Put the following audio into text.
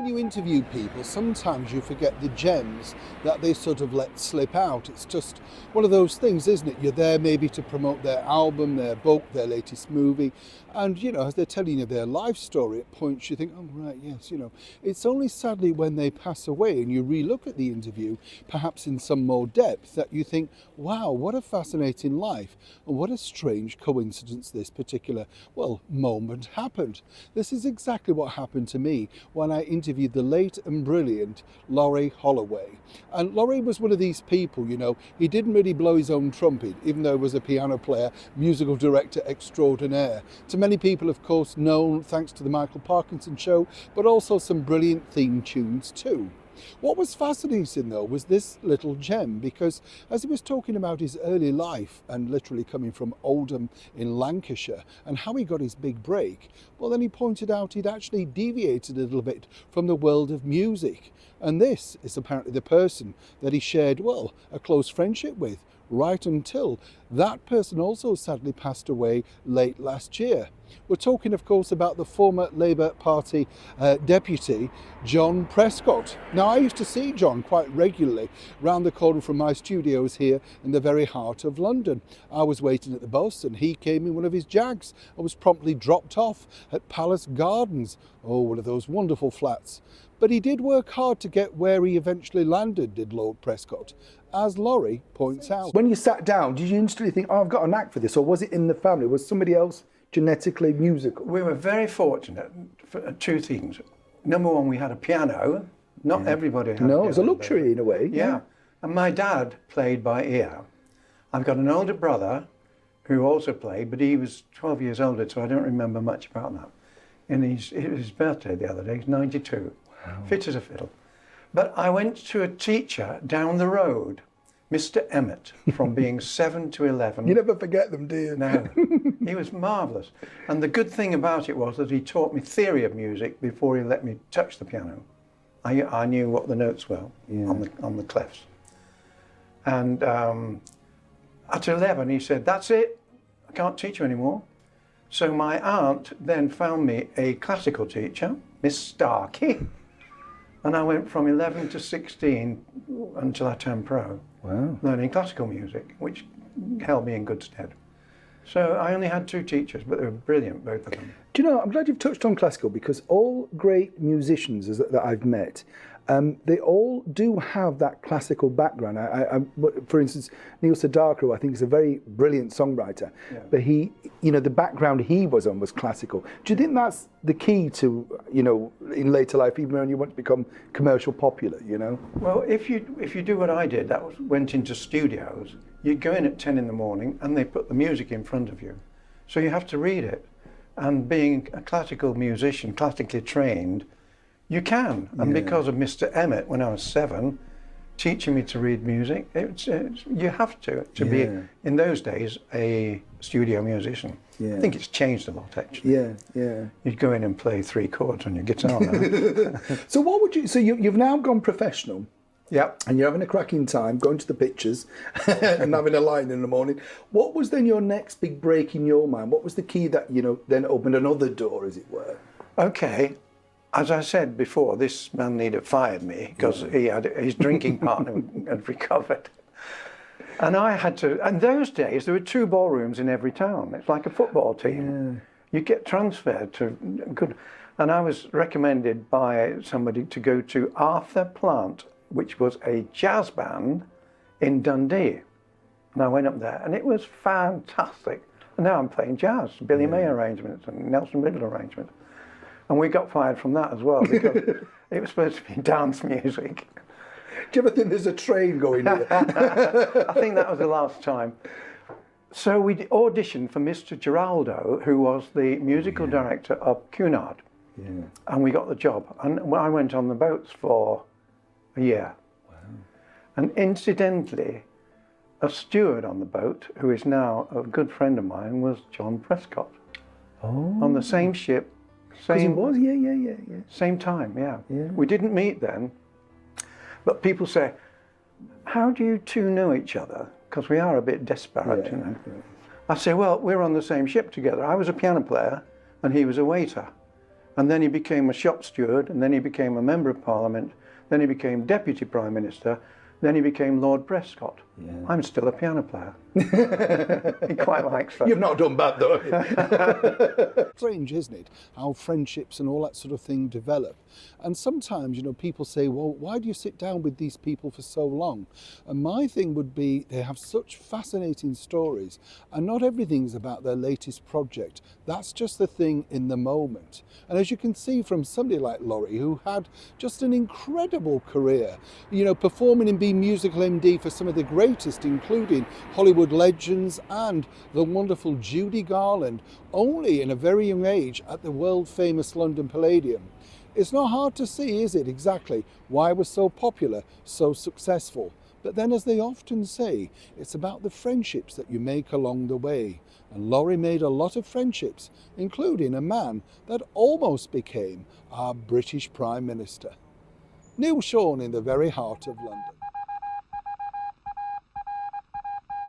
when you interview people, sometimes you forget the gems that they sort of let slip out. It's just one of those things, isn't it? You're there maybe to promote their album, their book, their latest movie. And, you know, as they're telling you their life story, at points you think, oh, right, yes, you know. It's only sadly when they pass away and you re-look at the interview, perhaps in some more depth, that you think, wow, what a fascinating life. And what a strange coincidence this particular, well, moment happened. This is exactly what happened to me when I interviewed the late and brilliant Laurie Holloway. And Laurie was one of these people, you know, he didn't really blow his own trumpet, even though he was a piano player, musical director extraordinaire. To many people, of course, known thanks to the Michael Parkinson Show, but also some brilliant theme tunes too. What was fascinating though was this little gem, because as he was talking about his early life and literally coming from Oldham in Lancashire and how he got his big break, well then he pointed out he'd actually deviated a little bit from the world of music. And this is apparently the person that he shared, well, a close friendship with, right until that person also sadly passed away late last year. We're talking, of course, about the former Labour Party deputy, John Prescott. Now, I used to see John quite regularly round the corner from my studios here in the very heart of London. I was waiting at the bus and he came in one of his Jags. I was promptly dropped off at Palace Gardens, oh, one of those wonderful flats. But he did work hard to get where he eventually landed, did Lord Prescott, as Laurie points out. When you sat down, did you instantly think, oh, I've got a knack for this, or was it in the family? Was somebody else genetically musical? We were very fortunate for two things. Number one, we had a piano. Not everybody had a piano. No, it was a luxury in a way. Yeah. And my dad played by ear. I've got an older brother who also played, but he was 12 years older, so I don't remember much about that. And it was his birthday the other day, he's 92. Wow. Fit as a fiddle. But I went to a teacher down the road, Mr. Emmett, from being 7 to 11. You never forget them, do you? No. He was marvellous. And the good thing about it was that he taught me theory of music before he let me touch the piano. I knew what the notes were on the clefs. And at 11 he said, that's it, I can't teach you anymore. So my aunt then found me a classical teacher, Miss Starkey. And I went from 11 to 16 until I turned pro, learning classical music, which held me in good stead. So I only had two teachers, but they were brilliant, both of them. Do you know, I'm glad you've touched on classical, because all great musicians that I've met, they all do have that classical background. For instance, Neil Sedaka, who I think is a very brilliant songwriter, but he, you know, the background he was on was classical. Do you think that's the key to, you know, in later life, even when you want to become commercial popular, you know? Well, if you do what I did, went into studios, you'd go in at 10 in the morning and they put the music in front of you. So you have to read it. And being a classical musician, classically trained, you can. And because of Mr. Emmett, when I was 7, teaching me to read music, you have to be, in those days, a studio musician. I think it's changed a lot, actually. You'd go in and play 3 chords on your guitar now. So what would you, so you've now gone professional. Yep. And you're having a cracking time, going to the pictures and having a line in the morning. What was then your next big break in your mind? What was the key that, you know, then opened another door, as it were? Okay. As I said before, this man needed fired me because he had his drinking partner had recovered. And I had to, in those days, there were 2 ballrooms in every town. It's like a football team. You get transferred to good. And I was recommended by somebody to go to Arthur Plant, which was a jazz band in Dundee. And I went up there and it was fantastic. And now I'm playing jazz, Billy May arrangements and Nelson Riddle arrangements. And we got fired from that as well because it was supposed to be dance music. Do you ever think there's a train going here? I think that was the last time. So we auditioned for Mr. Giraldo, who was the musical director of Cunard. And we got the job. And I went on the boats for a year. And incidentally, a steward on the boat, who is now a good friend of mine, was John Prescott. On the same ship. Same time, We didn't meet then, but people say, how do you two know each other? Because we are a bit disparate, you know. I say, well, we're on the same ship together. I was a piano player and he was a waiter. And then he became a shop steward, and then he became a member of Parliament, then he became Deputy Prime Minister, then he became Lord Prescott. Yeah. I'm still a piano player. He quite likes that. You've not done bad though. Strange, isn't it? How friendships and all that sort of thing develop. And sometimes, you know, people say, well, why do you sit down with these people for so long? And my thing would be they have such fascinating stories, and not everything's about their latest project. That's just the thing in the moment. And as you can see from somebody like Laurie, who had just an incredible career, you know, performing and being musical MD for some of the greatest, including Hollywood legends and the wonderful Judy Garland, only in a very young age at the world famous London Palladium. It's not hard to see, is it, exactly why it was so popular, so successful. But then, as they often say, it's about the friendships that you make along the way. And Laurie made a lot of friendships, including a man that almost became our British Prime Minister. Neil Sean in the very heart of London.